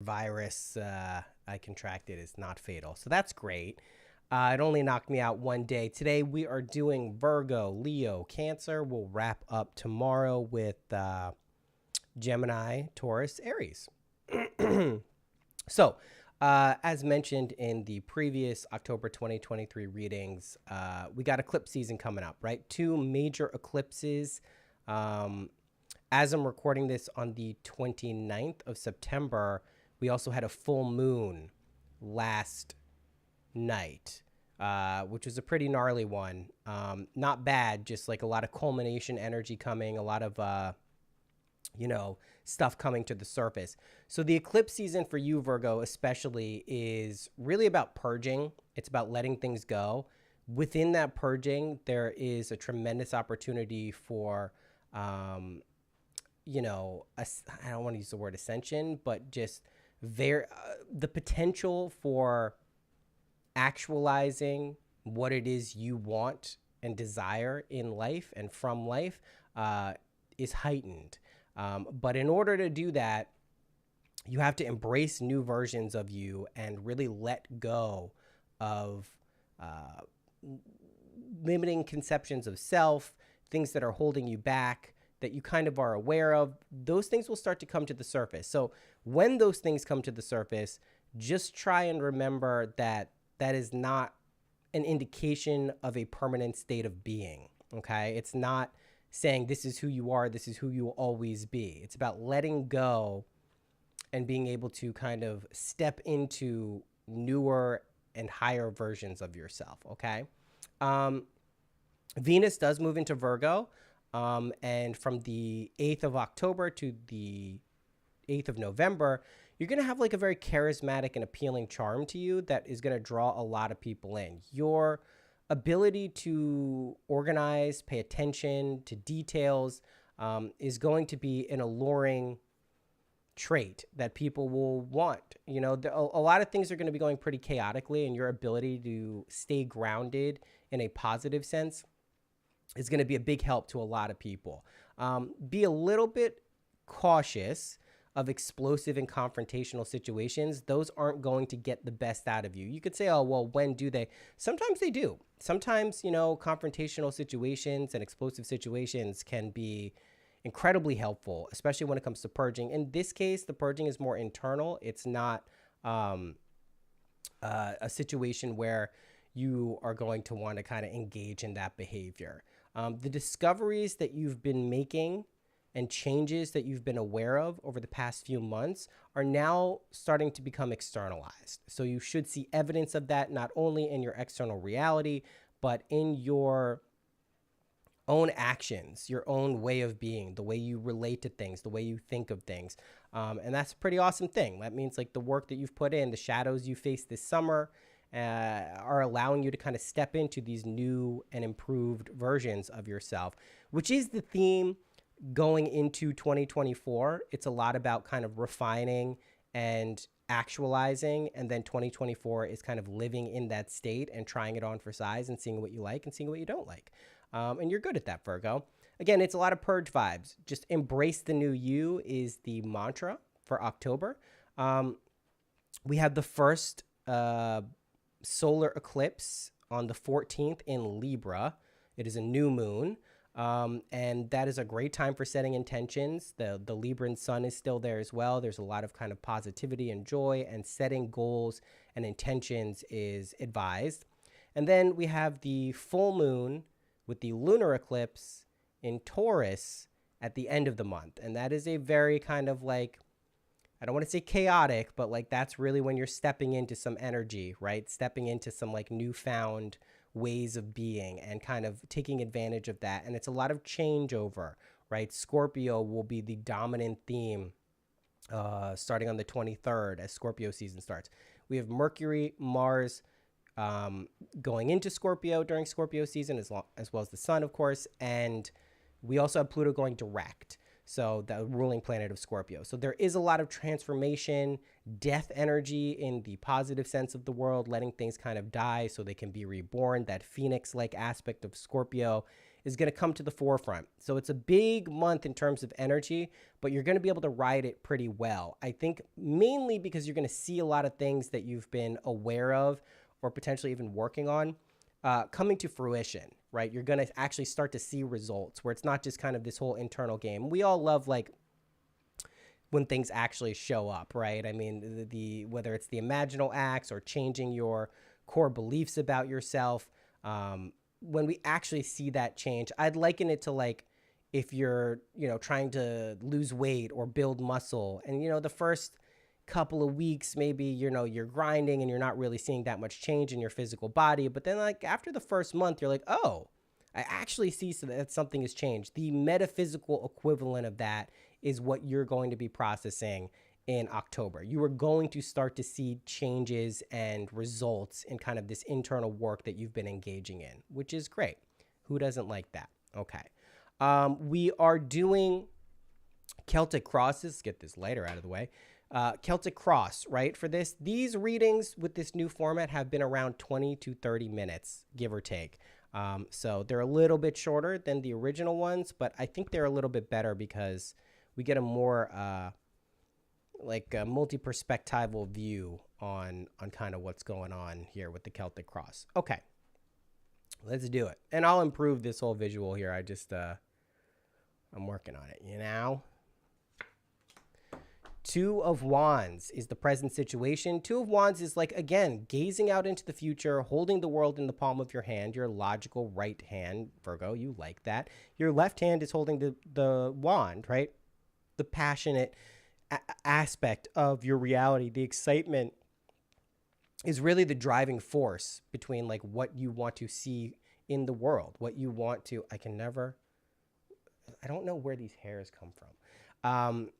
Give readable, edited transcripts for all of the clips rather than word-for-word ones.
virus I contracted is not fatal. So that's great. It only knocked me out one day. Today we are doing Virgo, Leo, Cancer. We'll wrap up tomorrow with Gemini, Taurus, Aries. So, as mentioned in the previous October 2023 readings, we got eclipse season coming up, right? Two major eclipses. Um, as I'm recording this on the 29th of September, we also had a full moon last night, which was a pretty gnarly one. Not bad, just like a lot of culmination energy coming, a lot of stuff coming to the surface. So the eclipse season for you, Virgo, especially, is really about purging. It's about letting things go. Within that purging, there is a tremendous opportunity for, I don't want to use the word ascension, but just the potential for actualizing what it is you want and desire in life and from life is heightened. But in order to do that, you have to embrace new versions of you and really let go of limiting conceptions of self, things that are holding you back that you kind of are aware of. Those things will start to come to the surface. So when those things come to the surface, just try and remember that that is not an indication of a permanent state of being. Okay. It's not saying this is who you are, this is who you will always be. It's about letting go and being able to kind of step into newer and higher versions of yourself. Okay. Venus does move into Virgo. And from the 8th of October to the 8th of November, you're going to have like a very charismatic and appealing charm to you that is going to draw a lot of people in. Your ability to organize, pay attention to details is going to be an alluring trait that people will want. A lot of things are going to be going pretty chaotically, and your ability to stay grounded in a positive sense is going to be a big help to a lot of people. Be a little bit cautious of explosive and confrontational situations. Those aren't going to get the best out of you. You could say, oh, well, when do they? Sometimes they do. Sometimes, confrontational situations and explosive situations can be incredibly helpful, especially when it comes to purging. In this case, the purging is more internal. It's not a situation where you are going to want to kind of engage in that behavior. The discoveries that you've been making and changes that you've been aware of over the past few months are now starting to become externalized. So you should see evidence of that not only in your external reality, but in your own actions, your own way of being, the way you relate to things, the way you think of things. And that's a pretty awesome thing. That means like the work that you've put in, the shadows you faced this summer, are allowing you to kind of step into these new and improved versions of yourself, which is the theme going into 2024. It's a lot about kind of refining and actualizing, and then 2024 is kind of living in that state and trying it on for size and seeing what you like and seeing what you don't like. And you're good at that, Virgo. Again, it's a lot of purge vibes. Just embrace the new you is the mantra for October. We have the first solar eclipse on the 14th in Libra. It is a new moon. And that is a great time for setting intentions. The Libran sun is still there as well. There's a lot of kind of positivity and joy, and setting goals and intentions is advised. And then we have the full moon with the lunar eclipse in Taurus at the end of the month. And that is a very kind of like, I don't want to say chaotic, but like that's really when you're stepping into some energy, right? Stepping into some like newfound ways of being and kind of taking advantage of that. And it's a lot of changeover, right? Scorpio will be the dominant theme starting on the 23rd as Scorpio season starts. We have Mercury, Mars going into Scorpio during Scorpio season, as well as the sun, of course. And we also have Pluto going direct. So the ruling planet of Scorpio. So there is a lot of transformation, death energy in the positive sense of the world, letting things kind of die so they can be reborn. That phoenix-like aspect of Scorpio is going to come to the forefront. So it's a big month in terms of energy, but you're going to be able to ride it pretty well. I think mainly because you're going to see a lot of things that you've been aware of or potentially even working on coming to fruition, right? You're going to actually start to see results where it's not just kind of this whole internal game. We all love like when things actually show up, right? I mean, the whether it's the imaginal acts or changing your core beliefs about yourself, when we actually see that change, I'd liken it to like if you're, trying to lose weight or build muscle and, the first couple of weeks, maybe, you're grinding and you're not really seeing that much change in your physical body. But then like after the first month, you're like, oh, I actually see that something has changed. The metaphysical equivalent of that is what you're going to be processing in October. You are going to start to see changes and results in kind of this internal work that you've been engaging in, which is great. Who doesn't like that? Okay. We are doing Celtic crosses. Let's get this lighter out of the way. Celtic cross, right? For this, these readings with this new format have been around 20 to 30 minutes, give or take. So they're a little bit shorter than the original ones, but I think they're a little bit better because we get a more like a multi-perspectival view on kind of what's going on here with the Celtic cross. Okay, let's do it. And I'll improve this whole visual here. I'm working on it, Two of Wands is the present situation. Two of Wands is like, again, gazing out into the future, holding the world in the palm of your hand, your logical right hand, Virgo, you like that. Your left hand is holding the wand, right? The passionate aspect of your reality, the excitement is really the driving force between like what you want to see in the world, what you want to, I don't know where these hairs come from.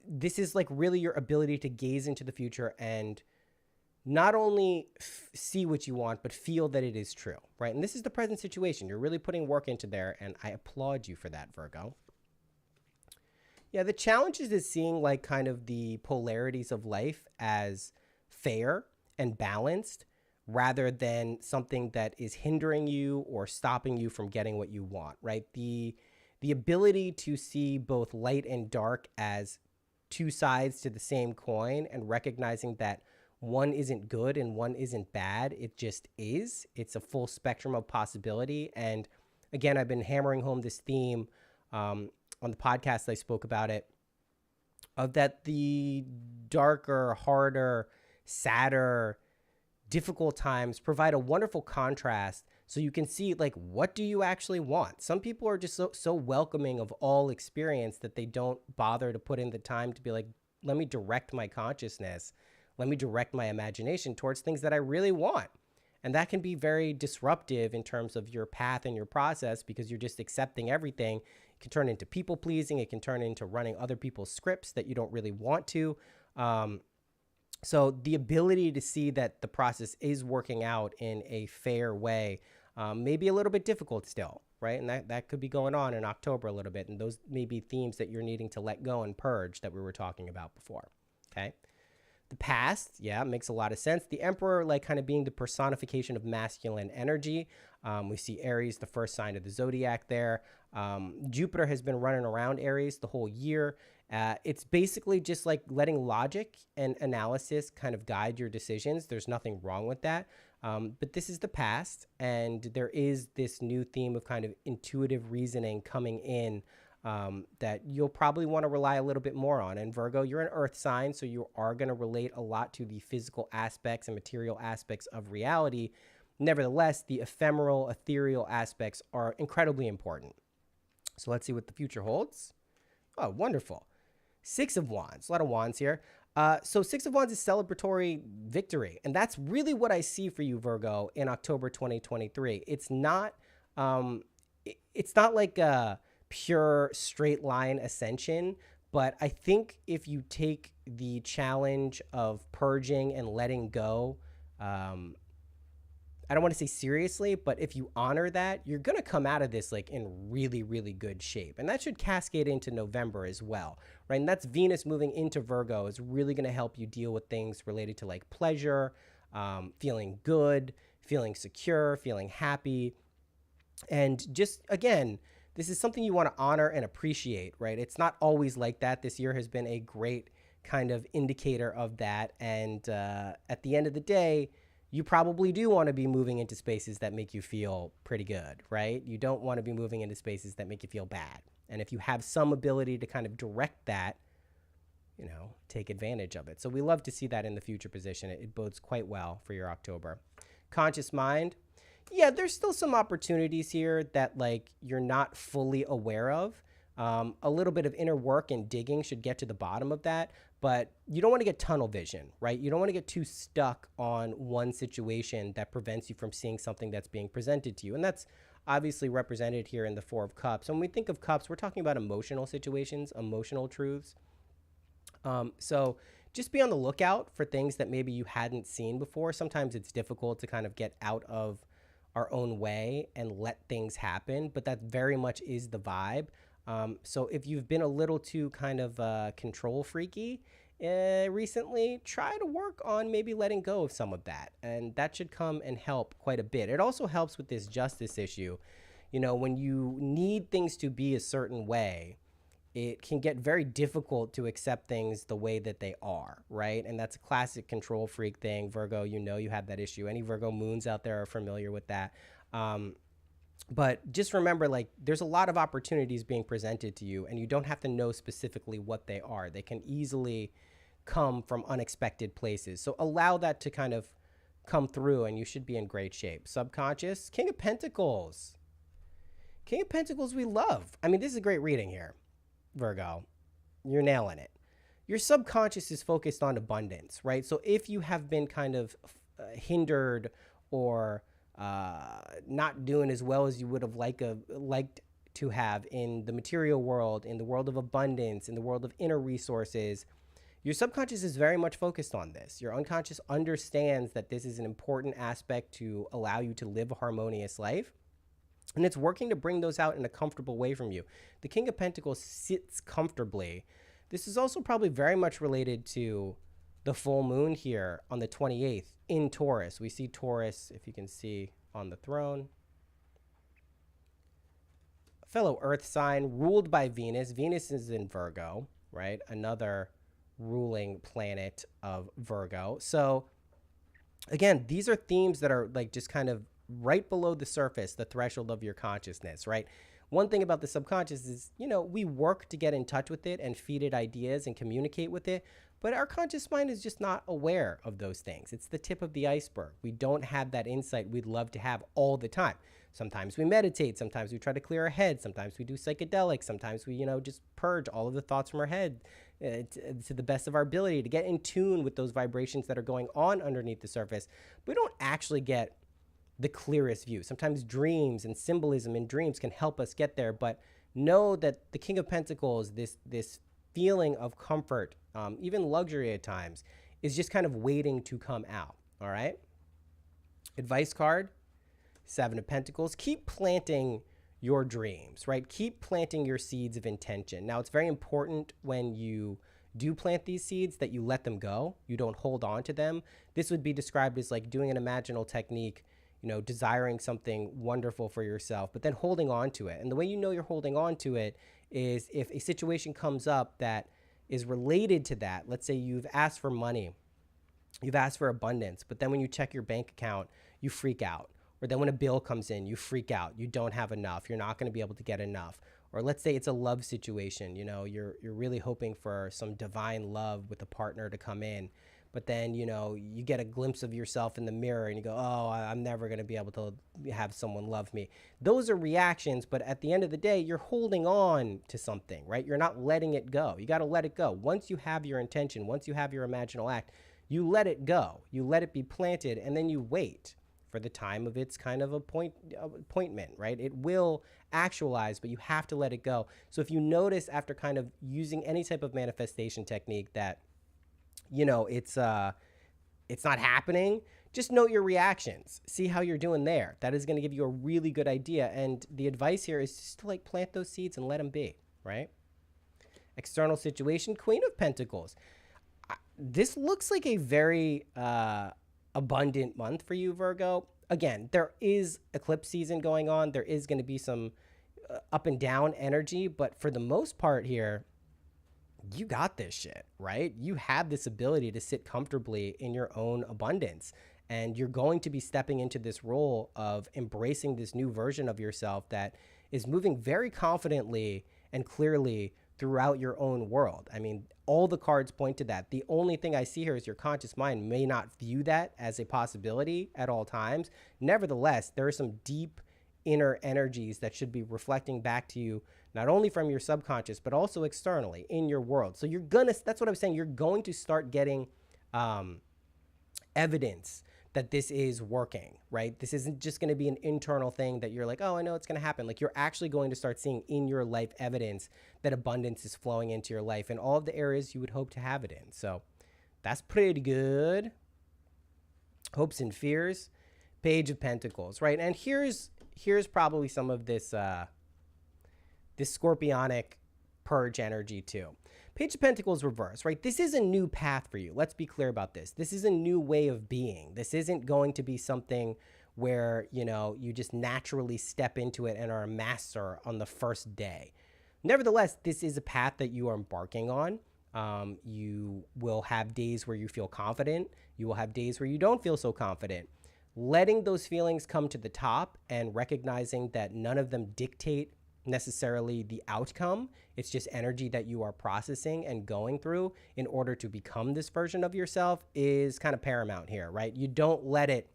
This is like really your ability to gaze into the future and not only see what you want, but feel that it is true, right? And this is the present situation. You're really putting work into there, and I applaud you for that, Virgo. Yeah, the challenge is seeing like kind of the polarities of life as fair and balanced rather than something that is hindering you or stopping you from getting what you want, right? The ability to see both light and dark as two sides to the same coin and recognizing that one isn't good and one isn't bad. It just is. It's a full spectrum of possibility. And again, I've been hammering home this theme on the podcast. I spoke about it, of that the darker, harder, sadder, difficult times provide a wonderful contrast so you can see like what do you actually want. Some people are just so welcoming of all experience that they don't bother to put in the time to be like, let me direct my consciousness, let me direct my imagination towards things that I really want. And that can be very disruptive in terms of your path and your process because you're just accepting everything. It can turn into people pleasing. It can turn into running other people's scripts that you don't really want to. So the ability to see that the process is working out in a fair way may be a little bit difficult still, right? And that could be going on in October a little bit. And those may be themes that you're needing to let go and purge that we were talking about before, okay? The past, yeah, makes a lot of sense. The Emperor, like kind of being the personification of masculine energy. We see Aries, the first sign of the zodiac there. Jupiter has been running around Aries the whole year. It's basically just like letting logic and analysis kind of guide your decisions. There's nothing wrong with that. But this is the past, and there is this new theme of kind of intuitive reasoning coming in that you'll probably want to rely a little bit more on. And Virgo, you're an earth sign, so you are going to relate a lot to the physical aspects and material aspects of reality. Nevertheless, the ephemeral, ethereal aspects are incredibly important. So let's see what the future holds. Oh, wonderful. Six of Wands, a lot of wands here. So Six of Wands is celebratory victory. And that's really what I see for you, Virgo, in October 2023. It's not like a pure straight line ascension, but I think if you take the challenge of purging and letting go, I don't want to say seriously, but if you honor that, you're going to come out of this like in really, really good shape. And that should cascade into November as well, right? And that's Venus moving into Virgo is really going to help you deal with things related to like pleasure, feeling good, feeling secure, feeling happy. And just again, this is something you want to honor and appreciate, right? It's not always like that. This year has been a great kind of indicator of that. And at the end of the day, you probably do want to be moving into spaces that make you feel pretty good, right? You don't want to be moving into spaces that make you feel bad. And if you have some ability to kind of direct that, take advantage of it. So we love to see that in the future position. It bodes quite well for your October. Conscious mind. Yeah, there's still some opportunities here that like you're not fully aware of. A little bit of inner work and digging should get to the bottom of that, but you don't want to get tunnel vision, right? You don't want to get too stuck on one situation that prevents you from seeing something that's being presented to you. And that's obviously represented here in the Four of Cups. When we think of cups, we're talking about emotional situations, emotional truths. So just be on the lookout for things that maybe you hadn't seen before. Sometimes it's difficult to kind of get out of our own way and let things happen, but that very much is the vibe. So if you've been a little too kind of control freaky recently, try to work on maybe letting go of some of that. And that should come and help quite a bit. It also helps with this justice issue. When you need things to be a certain way, it can get very difficult to accept things the way that they are, right? And that's a classic control freak thing. Virgo, you have that issue. Any Virgo moons out there are familiar with that. But just remember, like, there's a lot of opportunities being presented to you, and you don't have to know specifically what they are. They can easily come from unexpected places. So allow that to kind of come through, and you should be in great shape. Subconscious, King of Pentacles. King of Pentacles we love. I mean, this is a great reading here. Virgo, you're nailing it. Your subconscious is focused on abundance, right? So if you have been kind of hindered or not doing as well as you would have liked to have in the material world, in the world of abundance, in the world of inner resources, your subconscious is very much focused on this. Your unconscious understands that this is an important aspect to allow you to live a harmonious life. And it's working to bring those out in a comfortable way from you. The King of Pentacles sits comfortably. This is also probably very much related to the full moon here on the 28th in Taurus. We see Taurus, if you can see, on the throne. A fellow earth sign ruled by Venus. Venus is in Virgo, right? Another ruling planet of Virgo. So again, these are themes that are like just kind of right below the surface, the threshold of your consciousness, right? One thing about the subconscious is, we work to get in touch with it and feed it ideas and communicate with it, but our conscious mind is just not aware of those things. It's the tip of the iceberg. We don't have that insight we'd love to have all the time. Sometimes we meditate, sometimes we try to clear our head, sometimes we do psychedelics, sometimes we, just purge all of the thoughts from our head to the best of our ability to get in tune with those vibrations that are going on underneath the surface. We don't actually get the clearest view. Sometimes dreams and symbolism in dreams can help us get there, but know that the King of Pentacles, this feeling of comfort, even luxury at times, is just kind of waiting to come out, all right? Advice card, Seven of Pentacles. Keep planting your dreams, right? Keep planting your seeds of intention. Now, it's very important when you do plant these seeds that you let them go. You don't hold on to them. This would be described as like doing an imaginal technique, desiring something wonderful for yourself, but then holding on to it. And the way you're holding on to it is if a situation comes up that is related to that. Let's say you've asked for money, you've asked for abundance, but then when you check your bank account, you freak out. Or then when a bill comes in, you freak out. You don't have enough. You're not going to be able to get enough. Or let's say it's a love situation. You're really hoping for some divine love with a partner to come in. But then, you get a glimpse of yourself in the mirror and you go, oh, I'm never going to be able to have someone love me. Those are reactions, but at the end of the day, you're holding on to something, right? You're not letting it go. You got to let it go. Once you have your intention, once you have your imaginal act, you let it go. You let it be planted, and then you wait for the time of its kind of appointment, right? It will actualize, but you have to let it go. So if you notice after kind of using any type of manifestation technique that it's not happening, just note your reactions. See how you're doing there. That is going to give you a really good idea. And the advice here is just to like plant those seeds and let them be, right? External situation, Queen of Pentacles. This looks like a very abundant month for you, Virgo. again, there is eclipse season going on. There is going to be some up and down energy, but for the most part here, you got this shit, right? You have this ability to sit comfortably in your own abundance. And you're going to be stepping into this role of embracing this new version of yourself that is moving very confidently and clearly throughout your own world. I mean, all the cards point to that. The only thing I see here is your conscious mind may not view that as a possibility at all times. Nevertheless, there are some deep inner energies that should be reflecting back to you, not only from your subconscious, but also externally in your world. So that's what I'm saying. You're going to start getting evidence that this is working, right? This isn't just going to be an internal thing that you're like, oh, I know it's going to happen. Like, you're actually going to start seeing in your life evidence that abundance is flowing into your life in all of the areas you would hope to have it in. So that's pretty good. Hopes and fears, Page of Pentacles, right? And here's probably some of this this scorpionic purge energy too. Page of Pentacles reverse, right? This is a new path for you. Let's be clear about this. This is a new way of being. This isn't going to be something where, you just naturally step into it and are a master on the first day. Nevertheless, this is a path that you are embarking on. You will have days where you feel confident. You will have days where you don't feel so confident. Letting those feelings come to the top and recognizing that none of them dictate necessarily the outcome. It's just energy that you are processing and going through in order to become this version of yourself is kind of paramount here, right? You don't let it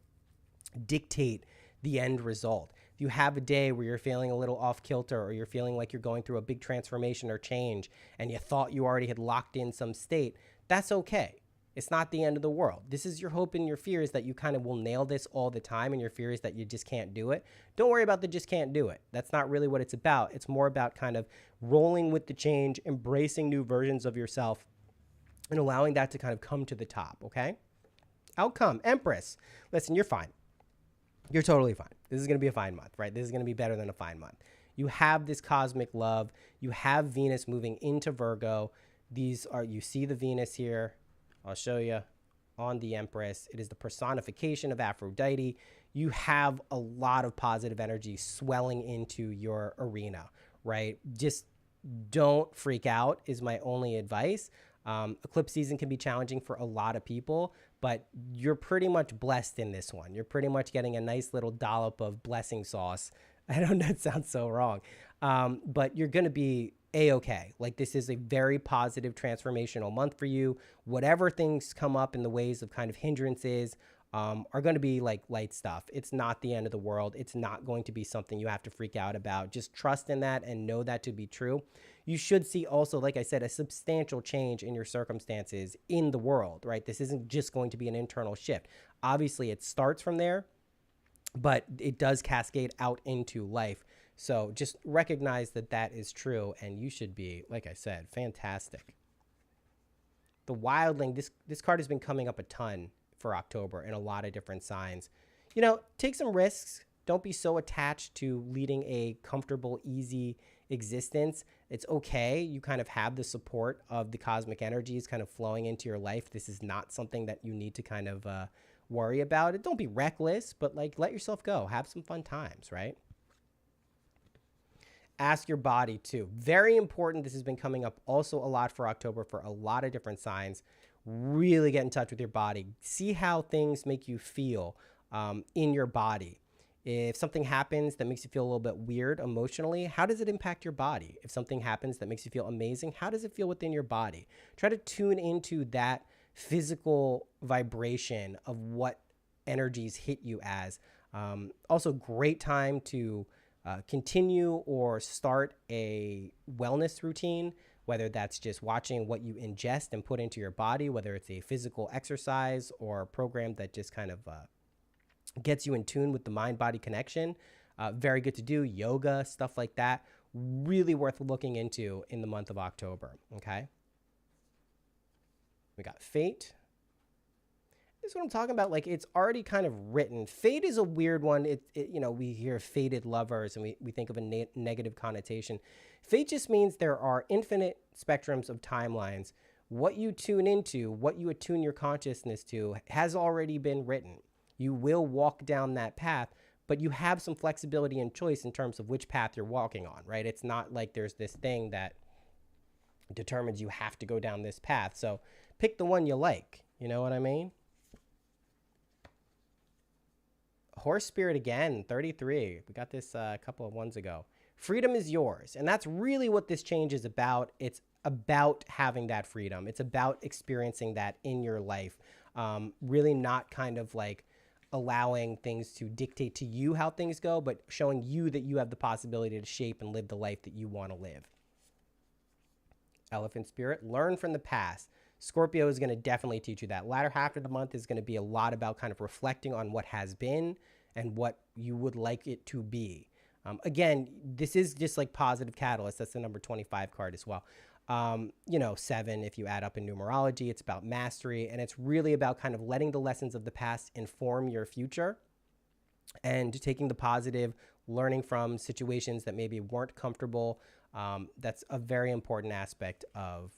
dictate the end result. If you have a day where you're feeling a little off kilter, or you're feeling like you're going through a big transformation or change and you thought you already had locked in some state, that's okay. It's not the end of the world. This is your hope and your fears that you kind of will nail this all the time, and your fears that you just can't do it. Don't worry about the just can't do it. That's not really what it's about. It's more about kind of rolling with the change, embracing new versions of yourself, and allowing that to kind of come to the top, okay? Outcome, Empress. Listen, you're fine. You're totally fine. This is going to be a fine month, right? This is going to be better than a fine month. You have this cosmic love. You have Venus moving into Virgo. You see the Venus here. I'll show you on the Empress. It is the personification of Aphrodite. You have a lot of positive energy swelling into your arena, right? Just don't freak out is my only advice. Eclipse season can be challenging for a lot of people, but you're pretty much blessed in this one. You're pretty much getting a nice little dollop of blessing sauce. I don't know, it sounds so wrong. But you're going to be A-okay. Like, this is a very positive transformational month for you. Whatever things come up in the ways of kind of hindrances are going to be like light stuff. It's not the end of the world. It's not going to be something you have to freak out about. Just trust in that and know that to be true. You should see also, like I said, a substantial change in your circumstances in the world, right? This isn't just going to be an internal shift. Obviously, it starts from there, but it does cascade out into life. So just recognize that that is true, and you should be, like I said, fantastic. The Wildling, this card has been coming up a ton for October in a lot of different signs. Take some risks. Don't be so attached to leading a comfortable, easy existence. It's okay. You kind of have the support of the cosmic energies kind of flowing into your life. This is not something that you need to kind of worry about. It. Don't be reckless, but let yourself go. Have some fun times, right? Ask your body too. Very important. This has been coming up also a lot for October for a lot of different signs. Really get in touch with your body. See how things make you feel in your body. If something happens that makes you feel a little bit weird emotionally, how does it impact your body? If something happens that makes you feel amazing, how does it feel within your body? Try to tune into that physical vibration of what energies hit you as. Also, great time to continue or start a wellness routine, whether that's just watching what you ingest and put into your body, whether it's a physical exercise or a program that just kind of gets you in tune with the mind-body connection. Very good to do. Yoga, stuff like that. Really worth looking into in the month of October, okay? We got Fate. This is what I'm talking about. Like, it's already kind of written. Fate is a weird one. We hear fated lovers and we think of a negative connotation. Fate just means there are infinite spectrums of timelines. What you tune into, what you attune your consciousness to has already been written. You will walk down that path, but you have some flexibility and choice in terms of which path you're walking on, right? It's not like there's this thing that determines you have to go down this path. So pick the one you like. You know what I mean? Horse spirit again, 33. We got this a couple of ones ago. Freedom is yours. And that's really what this change is about. It's about having that freedom. It's about experiencing that in your life. Really not kind of like allowing things to dictate to you how things go, but showing you that you have the possibility to shape and live the life that you want to live. Elephant spirit, learn from the past. Scorpio is going to definitely teach you that. Latter half of the month is going to be a lot about kind of reflecting on what has been and what you would like it to be. Again, this is just like positive catalyst. That's the number 25 card as well. 7, if you add up in numerology, it's about mastery. And it's really about kind of letting the lessons of the past inform your future and taking the positive, learning from situations that maybe weren't comfortable. That's a very important aspect of,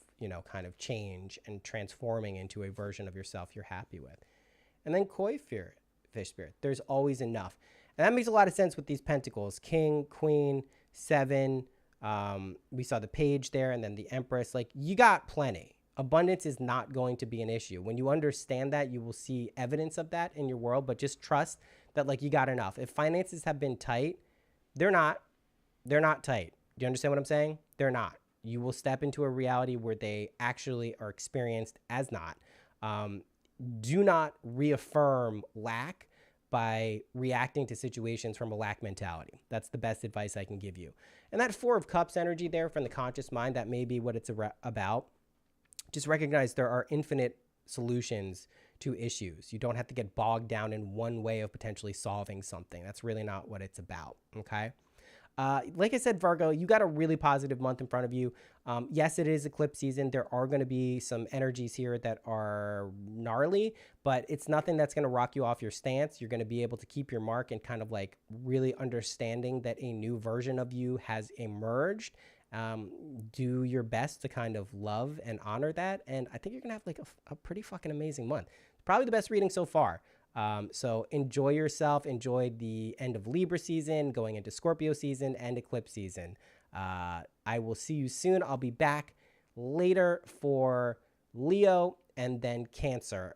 kind of change and transforming into a version of yourself you're happy with. And then koi fish spirit, there's always enough. And that makes a lot of sense with these pentacles, king, queen, 7. We saw the page there and then the empress. Like, you got plenty. Abundance is not going to be an issue. When you understand that, you will see evidence of that in your world, but just trust that like you got enough. If finances have been tight, they're not tight. Do you understand what I'm saying? They're not. You will step into a reality where they actually are experienced as not. Do not reaffirm lack by reacting to situations from a lack mentality. That's the best advice I can give you. And that 4 of Cups energy there from the conscious mind, that may be what it's about. Just recognize there are infinite solutions to issues. You don't have to get bogged down in one way of potentially solving something. That's really not what it's about, okay? Like I said, Virgo, you got a really positive month in front of you. Yes, it is eclipse season. There are going to be some energies here that are gnarly, but it's nothing that's going to rock you off your stance. You're going to be able to keep your mark and kind of like really understanding that a new version of you has emerged. Do your best to kind of love and honor that. And I think you're going to have like a pretty fucking amazing month. Probably the best reading so far. So enjoy yourself, enjoy the end of Libra season, going into Scorpio season and eclipse season. I will see you soon. I'll be back later for Leo and then Cancer.